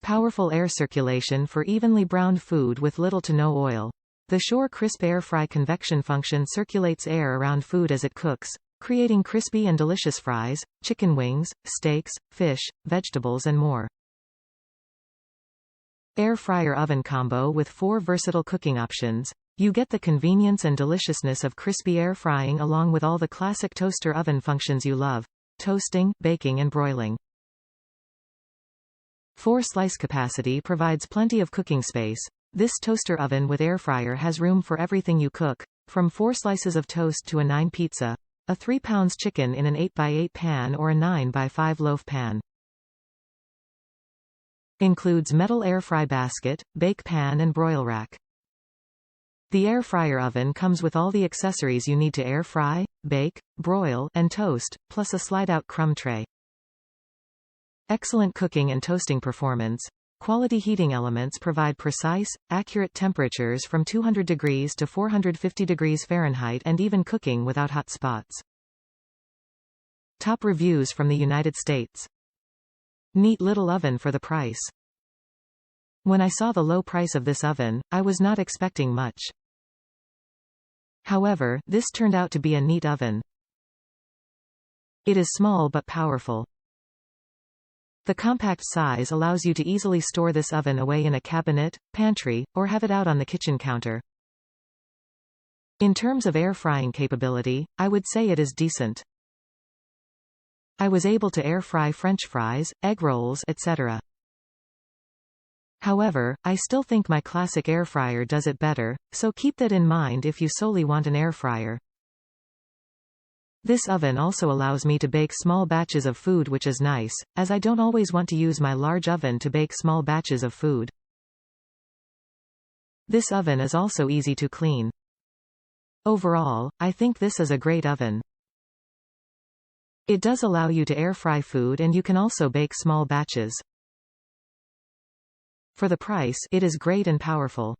Powerful air circulation for evenly browned food with little to no oil. The Shore Crisp Air Fry convection function circulates air around food as it cooks, creating crispy and delicious fries, chicken wings, steaks, fish, vegetables and more. Air fryer oven combo with 4 versatile cooking options. You get the convenience and deliciousness of crispy air frying along with all the classic toaster oven functions you love: toasting, baking and broiling. 4 slice capacity provides plenty of cooking space. This toaster oven with air fryer has room for everything you cook, from 4 slices of toast to a 9 pizza, a 3 pounds chicken in an 8x8 pan or a 9x5 loaf pan. Includes metal air fry basket, bake pan and broil rack. The air fryer oven comes with all the accessories you need to air fry, bake, broil, and toast, plus a slide-out crumb tray. Excellent cooking and toasting performance. Quality heating elements provide precise, accurate temperatures from 200 degrees to 450 degrees Fahrenheit and even cooking without hot spots. Top reviews from the United States. Neat little oven for the price. When I saw the low price of this oven, I was not expecting much. However, this turned out to be a neat oven. It is small but powerful. The compact size allows you to easily store this oven away in a cabinet, pantry, or have it out on the kitchen counter. In terms of air frying capability, I would say it is decent. I was able to air fry French fries, egg rolls, etc. However, I still think my classic air fryer does it better, so keep that in mind if you solely want an air fryer. This oven also allows me to bake small batches of food, which is nice, as I don't always want to use my large oven to bake small batches of food. This oven is also easy to clean. Overall, I think this is a great oven. It does allow you to air fry food and you can also bake small batches. For the price, it is great and powerful.